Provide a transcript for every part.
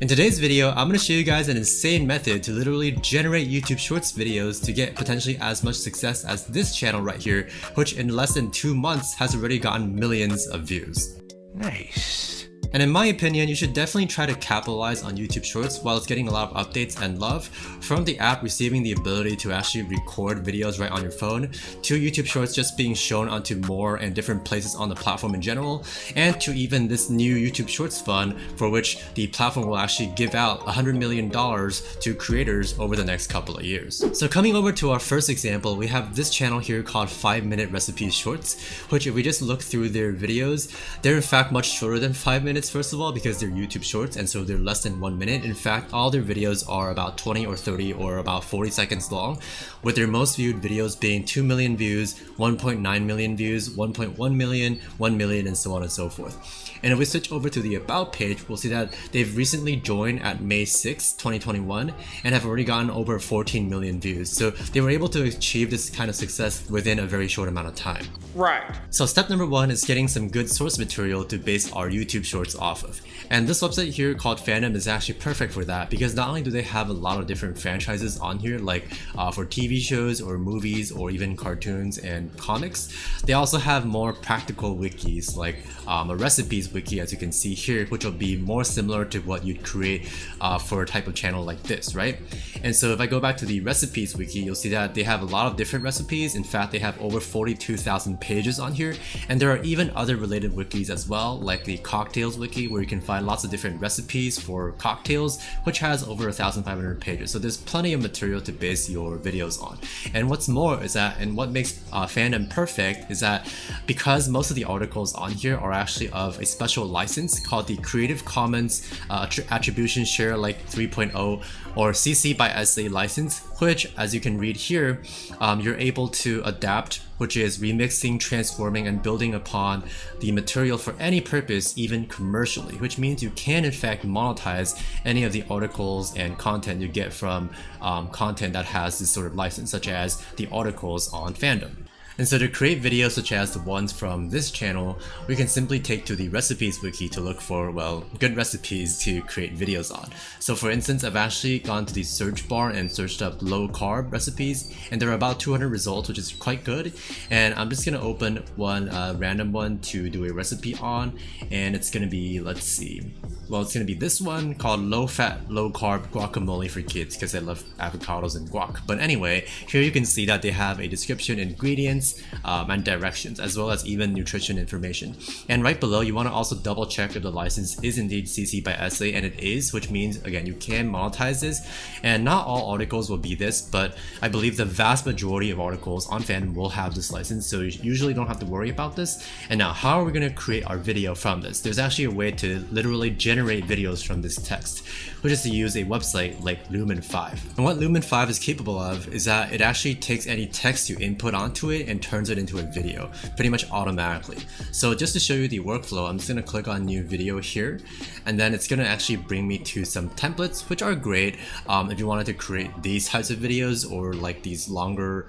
In today's video, I'm going to show you guys an insane method to literally generate YouTube Shorts videos to get potentially as much success as this channel right here, which in less than 2 months has already gotten millions of views. Nice. And in my opinion, you should definitely try to capitalize on YouTube Shorts while it's getting a lot of updates and love, from the app receiving the ability to actually record videos right on your phone, to YouTube Shorts just being shown onto more and different places on the platform in general, and to even this new YouTube Shorts fund for which the platform will actually give out $100 million to creators over the next couple of years. So coming over to our first example, we have this channel here called 5-Minute Recipes Shorts, which if we just look through their videos, they're in fact much shorter than 5 minutes. First of all, because they're YouTube Shorts, and so they're less than 1 minute. In fact, all their videos are about 20 or 30 or about 40 seconds long, with their most viewed videos being 2 million views, 1.9 million views, 1.1 million, 1 million, and so on and so forth. And if we switch over to the About page, we'll see that they've recently joined at May 6, 2021 and have already gotten over 14 million views. So they were able to achieve this kind of success within a very short amount of time. Right. So step number 1 is getting some good source material to base our YouTube Shorts off of. And this website here called Fandom is actually perfect for that, because not only do they have a lot of different franchises on here, like for TV shows or movies or even cartoons and comics, they also have more practical wikis, like a recipes wiki, as you can see here, which will be more similar to what you'd create for a type of channel like this, right? And so if I go back to the recipes wiki, you'll see that they have a lot of different recipes. In fact, they have over 42,000 pages on here, and there are even other related wikis as well, like the cocktails wiki, where you can find lots of different recipes for cocktails, which has over 1,500 pages. So there's plenty of material to base your videos on. And what's more is that, and what makes Fandom perfect, is that because most of the articles on here are actually of a special license called the Creative Commons Attribution Share Alike 3.0 or CC by SA license, which, as you can read here, you're able to adapt, which is remixing, transforming, and building upon the material for any purpose, even commercially, which means you can in fact monetize any of the articles and content you get from content that has this sort of license, such as the articles on Fandom. And so to create videos such as the ones from this channel, we can simply take to the recipes wiki to look for, well, good recipes to create videos on. So for instance, I've actually gone to the search bar and searched up low carb recipes, and there are about 200 results, which is quite good. And I'm just gonna open one random one to do a recipe on, and it's gonna be, let's see, well, it's gonna be this one called low fat, low carb guacamole for kids, because I love avocados and guac. But anyway, here you can see that they have a description, ingredients, and directions, as well as even nutrition information. And right below, you want to also double check if the license is indeed CC by SA, and it is, which means again you can monetize this. And not all articles will be this, but I believe the vast majority of articles on Fandom will have this license, so you usually don't have to worry about this. And now, how are we going to create our video from this? There's actually a way to literally generate videos from this text, which is to use a website like Lumen 5. And what Lumen 5 is capable of is that it actually takes any text you input onto it and turns it into a video pretty much automatically. So just to show you the workflow, I'm just going to click on new video here, and then it's going to actually bring me to some templates, which are great if you wanted to create these types of videos, or like these longer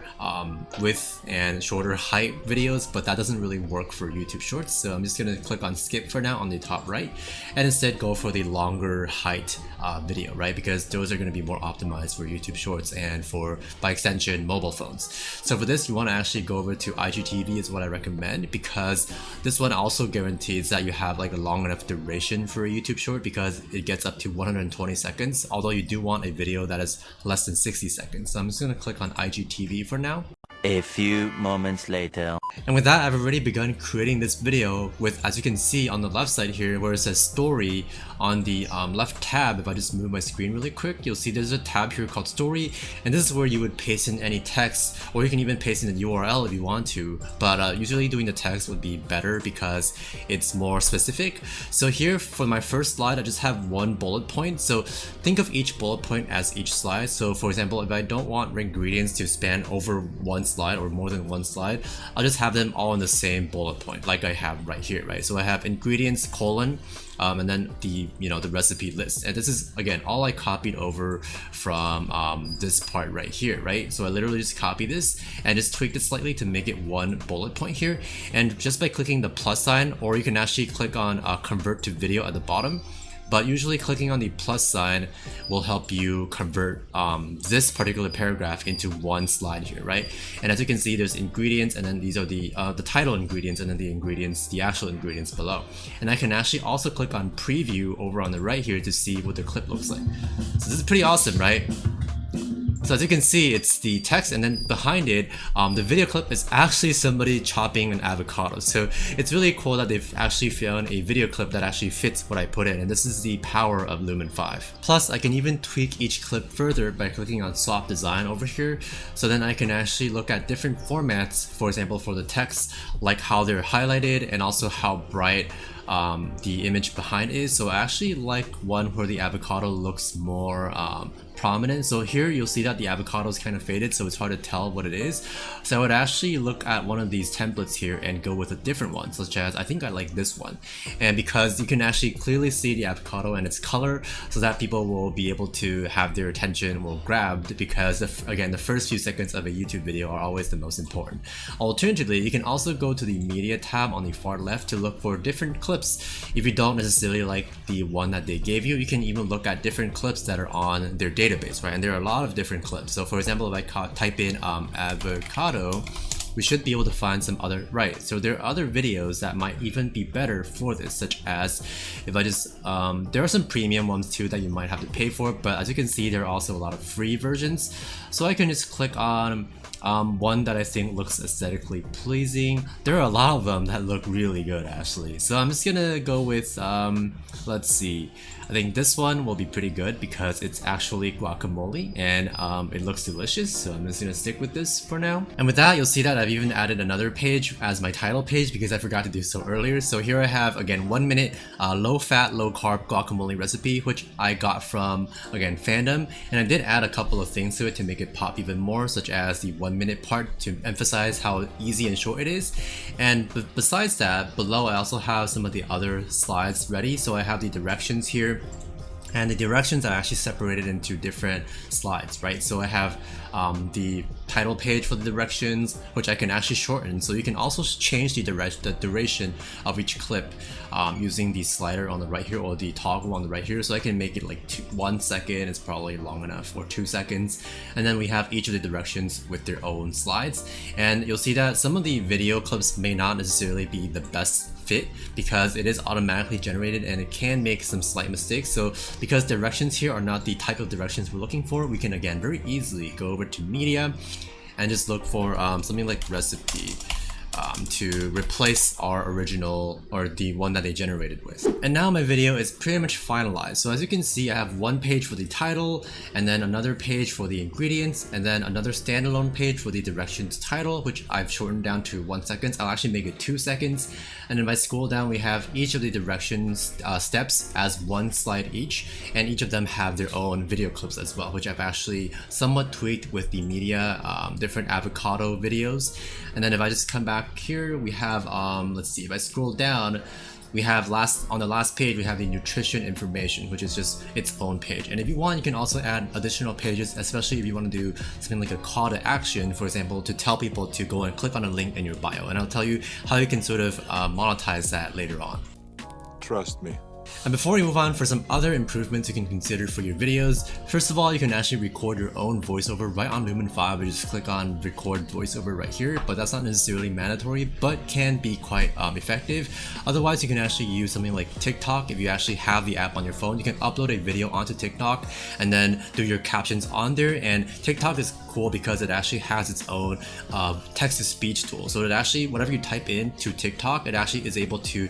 width and shorter height videos, but that doesn't really work for YouTube Shorts. So I'm just going to click on skip for now on the top right, and instead go for the longer height video, right? Because those are going to be more optimized for YouTube Shorts and for, by extension, mobile phones. So for this, you want to actually go over to IGTV is what I recommend, because this one also guarantees that you have like a long enough duration for a YouTube Short, because it gets up to 120 seconds, although you do want a video that is less than 60 seconds. So I'm just going to click on IGTV for now. A few moments later. And with that, I've already begun creating this video with, as you can see on the left side here, where it says story on the left tab. If I just move my screen really quick, you'll see there's a tab here called story, and this is where you would paste in any text, or you can even paste in the URL if you want to, but usually doing the text would be better because it's more specific. So here for my first slide, I just have one bullet point. So think of each bullet point as each slide. So for example, if I don't want ingredients to span over one slide or more than one slide, I'll just have them all in the same bullet point like I have right here, right? So I have ingredients colon and then the recipe list, and this is again all I copied over from this part right here, right? So I literally just copy this and just tweaked it slightly to make it one bullet point here, and just by clicking the plus sign, or you can actually click on convert to video at the bottom, but usually clicking on the plus sign will help you convert this particular paragraph into one slide here, right? And as you can see, there's ingredients, and then these are the title ingredients, and then the ingredients, the actual ingredients below. And I can actually also click on preview over on the right here to see what the clip looks like. So this is pretty awesome, right? So as you can see, it's the text, and then behind it, the video clip is actually somebody chopping an avocado. So it's really cool that they've actually found a video clip that actually fits what I put in, and this is the power of Lumen 5. Plus, I can even tweak each clip further by clicking on swap design over here. So then I can actually look at different formats, for example, for the text, like how they're highlighted and also how bright the image behind is. So I actually like one where the avocado looks more prominent. So here you'll see that the avocado is kind of faded, so it's hard to tell what it is. So I would actually look at one of these templates here and go with a different one, such as, I think I like this one. And because you can actually clearly see the avocado and its color, so that people will be able to have their attention grabbed, because again, the first few seconds of a YouTube video are always the most important. Alternatively, you can also go to the media tab on the far left to look for different clips. If you don't necessarily like the one that they gave you, you can even look at different clips that are on their database, right? And there are a lot of different clips. So for example, if I type in avocado, we should be able to find some other, right? So there are other videos that might even be better for this, such as if I just, there are some premium ones too that you might have to pay for, but as you can see, there are also a lot of free versions. So I can just click on one that I think looks aesthetically pleasing. There are a lot of them that look really good actually. So I'm just gonna go with, let's see, I think this one will be pretty good because it's actually guacamole and it looks delicious. So I'm just gonna stick with this for now. And with that, you'll see that I've even added another page as my title page because I forgot to do so earlier. So here I have, again, 1 minute low fat, low carb guacamole recipe, which I got from, again, Fandom. And I did add a couple of things to it to make it pop even more, such as the 1 minute part to emphasize how easy and short it is. And besides that, below I also have some of the other slides ready. So I have the directions here, and the directions are actually separated into different slides, right? So I have the title page for the directions, which I can actually shorten. So you can also change the duration of each clip using the slider on the right here, or the toggle on the right here. So I can make it like 1 second, it's probably long enough, or 2 seconds. And then we have each of the directions with their own slides. And you'll see that some of the video clips may not necessarily be the best fit because it is automatically generated and it can make some slight mistakes. So because directions here are not the type of directions we're looking for, we can again very easily go over to media and just look for something like recipe to replace our original, or the one that they generated with. And now my video is pretty much finalized. So as you can see, I have one page for the title, and then another page for the ingredients, and then another standalone page for the directions title, which I've shortened down to 1 second. I'll actually make it 2 seconds. And then if I scroll down, we have each of the directions steps as one slide each, and each of them have their own video clips as well, which I've actually somewhat tweaked with the media, different avocado videos. And then if I just come back here, we have, let's see, if I scroll down, we have on the last page, we have the nutrition information, which is just its own page. And if you want, you can also add additional pages, especially if you want to do something like a call to action, for example, to tell people to go and click on a link in your bio. And I'll tell you how you can sort of monetize that later on. Trust me. And before we move on, for some other improvements you can consider for your videos, first of all, you can actually record your own voiceover right on Lumen 5. You just click on record voiceover right here, but that's not necessarily mandatory, but can be quite effective. Otherwise, you can actually use something like TikTok. If you actually have the app on your phone, you can upload a video onto TikTok and then do your captions on there. And TikTok is cool because it actually has its own text-to-speech tool. So it actually, whatever you type in to TikTok, it actually is able to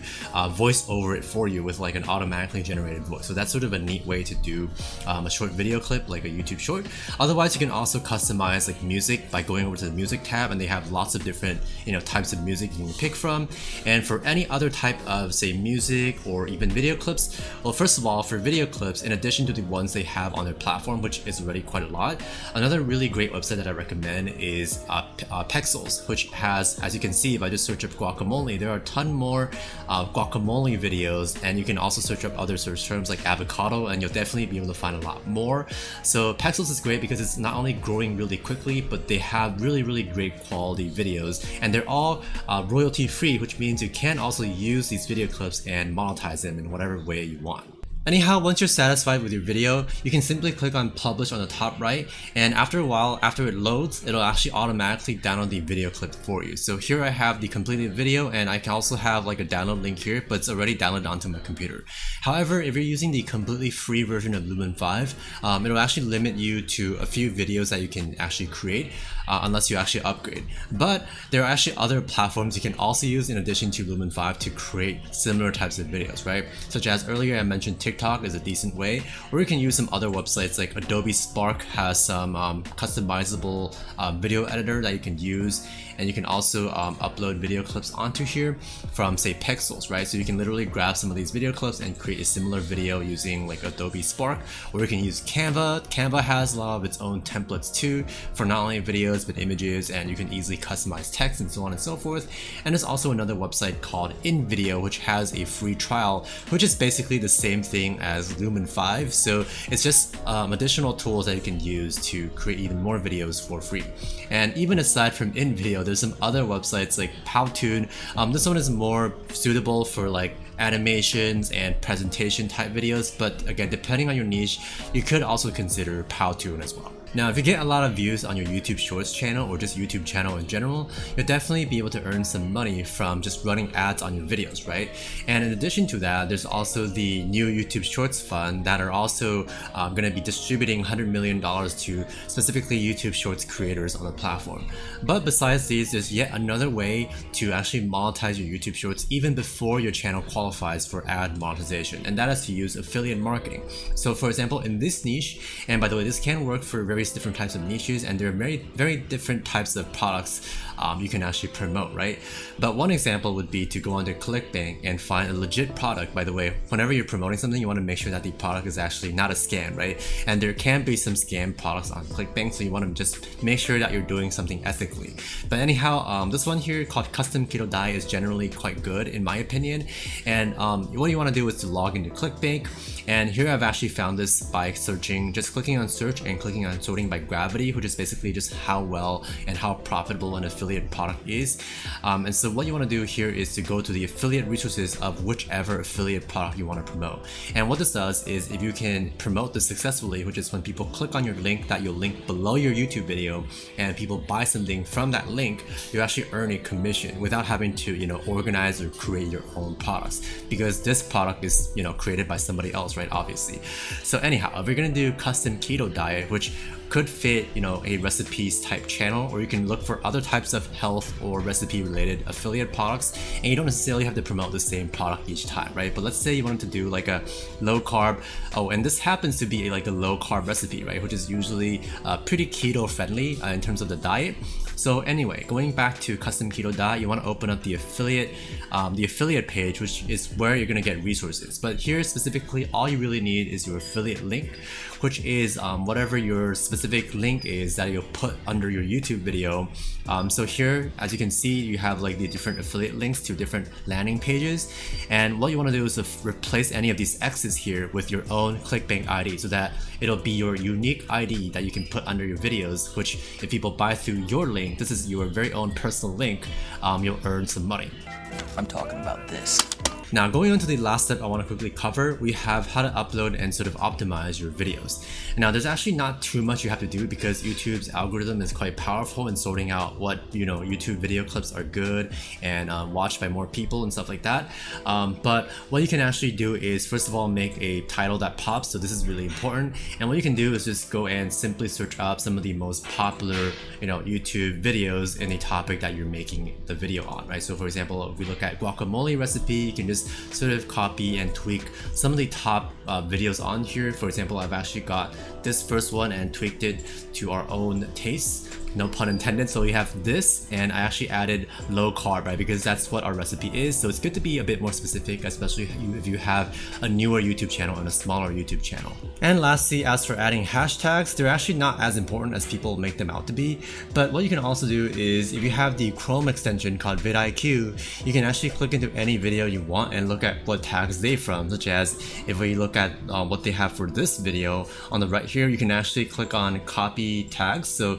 voice over it for you with like an automatically generated voice. So that's sort of a neat way to do a short video clip, like a YouTube short. Otherwise, you can also customize like music by going over to the music tab, and they have lots of different types of music you can pick from. And for any other type of, say, music or even video clips, well, first of all, for video clips, in addition to the ones they have on their platform, which is already quite a lot, another really great website that I recommend is Pexels, which has, as you can see, if I just search up guacamole, there are a ton more guacamole videos, and you can also search up other search terms like avocado, and you'll definitely be able to find a lot more. So Pexels is great because it's not only growing really quickly, but they have really great quality videos, and they're all royalty free, which means you can also use these video clips and monetize them in whatever way you want. Anyhow, once you're satisfied with your video, you can simply click on publish on the top right, and after a while, after it loads, it'll actually automatically download the video clip for you. So here I have the completed video, and I can also have like a download link here, but it's already downloaded onto my computer. However, if you're using the completely free version of Lumen 5, it'll actually limit you to a few videos that you can actually create unless you actually upgrade. But there are actually other platforms you can also use in addition to Lumen 5 to create similar types of videos, right? Such as earlier I mentioned TikTok is a decent way, or you can use some other websites like Adobe Spark has some customizable video editor that you can use, and you can also upload video clips onto here from say Pixels, right? So you can literally grab some of these video clips and create a similar video using like Adobe Spark, or you can use Canva. Canva has a lot of its own templates too for not only videos but images, and you can easily customize text and so on and so forth. And there's also another website called InVideo, which has a free trial, which is basically the same thing as Lumen 5. So it's just additional tools that you can use to create even more videos for free. And even aside from InVideo, there's some other websites like Powtoon. This one is more suitable for like animations and presentation type videos, but again, depending on your niche, you could also consider Powtoon as well. Now, if you get a lot of views on your YouTube Shorts channel or just YouTube channel in general, you'll definitely be able to earn some money from just running ads on your videos, right? And in addition to that, there's also the new YouTube Shorts fund that are also going to be distributing $100 million to specifically YouTube Shorts creators on the platform. But besides these, there's yet another way to actually monetize your YouTube Shorts even before your channel qualifies for ad monetization, and that is to use affiliate marketing. So for example, in this niche, and by the way, this can work for various different types of niches, and there are very different types of products you can actually promote, right? But one example would be to go onto ClickBank and find a legit product. By the way, whenever you're promoting something, you want to make sure that the product is actually not a scam, right? And there can be some scam products on ClickBank, so you want to just make sure that you're doing something ethically. But anyhow, this one here called Custom Keto Diet is generally quite good in my opinion. And what you want to do is to log into ClickBank, and here I've actually found this by searching, just clicking on search and clicking on sorting by gravity, which is basically just how well and how profitable an affiliate product is. And so what you want to do here is to go to the affiliate resources of whichever affiliate product you want to promote. And what this does is, if you can promote this successfully, which is when people click on your link that you'll link below your YouTube video and people buy something from that link, you actually earn a commission without having to, you know, organize or create your own products, because this product is, you know, created by somebody else, right? Obviously. So anyhow, if you're gonna do custom keto diet, which could fit, you know, a recipes type channel, or you can look for other types of health or recipe related affiliate products, and you don't necessarily have to promote the same product each time, right? But let's say you wanted to do like a low carb, and this happens to be like a low carb recipe, right? Which is usually pretty keto friendly in terms of the diet. So anyway, going back to custom keto diet, you want to open up the affiliate page, which is where you're going to get resources. But here specifically, all you really need is your affiliate link, which is whatever your specific link is that you'll put under your YouTube video. So here, as you can see, you have like the different affiliate links to different landing pages. And what you want to do is to replace any of these X's here with your own ClickBank ID, so that it'll be your unique ID that you can put under your videos, which if people buy through your link, this is your very own personal link, you'll earn some money. I'm talking about this. Now, going on to the last step I want to quickly cover, we have how to upload and sort of optimize your videos. Now, there's actually not too much you have to do because YouTube's algorithm is quite powerful in sorting out what, you know, YouTube video clips are good and watched by more people and stuff like that. But what you can actually do is, first of all, make a title that pops. So this is really important. And what you can do is just go and simply search up some of the most popular, you know, YouTube videos in a topic that you're making the video on, right? So for example, if we look at guacamole recipe, you can just sort of copy and tweak some of the top videos on here. For example, I've actually got this first one and tweaked it to our own tastes. No pun intended. So we have this, and I actually added low carb, right? Because that's what our recipe is. So it's good to be a bit more specific, especially if you have a newer YouTube channel and a smaller YouTube channel. And lastly, as for adding hashtags, they're actually not as important as people make them out to be. But what you can also do is, if you have the Chrome extension called vidIQ, you can actually click into any video you want and look at what tags they're from, such as if we look look at what they have for this video, on the right here you can actually click on copy tags. So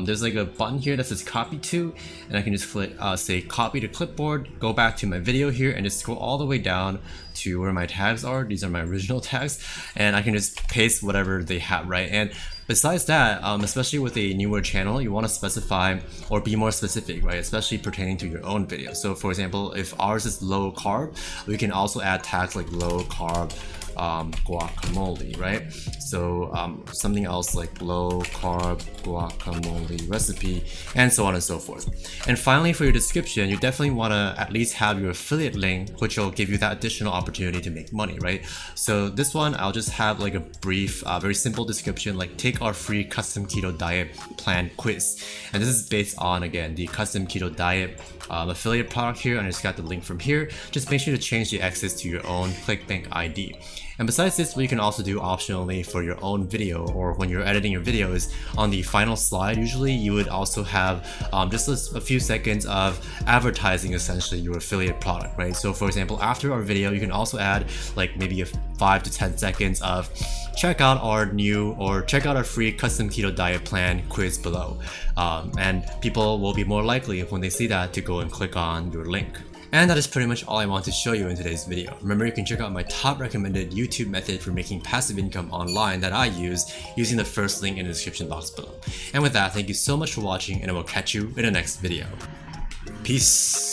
there's like a button here that says copy to, and I can just click say copy to clipboard, go back to my video here and just scroll all the way down to where my tags are. These are my original tags, and I can just paste whatever they have, right? And besides that, especially with a newer channel, you want to specify or be more specific, right? Especially pertaining to your own video. So for example, if ours is low carb, we can also add tags like low carb guacamole, right? So something else like low carb guacamole recipe, and so on and so forth. And finally, for your description, you definitely want to at least have your affiliate link, which will give you that additional opportunity to make money, right? So this one, I'll just have like a brief, very simple description, like take our free custom keto diet plan quiz. And this is based on, again, the custom keto diet affiliate product here, and I just got the link from here. Just make sure to change the access to your own ClickBank ID. And besides this, what you can also do optionally for your own video, or when you're editing your video, is on the final slide, usually you would also have just a few seconds of advertising essentially your affiliate product, right? So for example, after our video, you can also add like maybe 5 to 10 seconds of check out our new, or check out our free custom keto diet plan quiz below. And people will be more likely when they see that to go and click on your link. And that is pretty much all I want to show you in today's video. Remember, you can check out my top recommended YouTube method for making passive income online that I use using the first link in the description box below. And with that, thank you so much for watching, and I will catch you in the next video. Peace!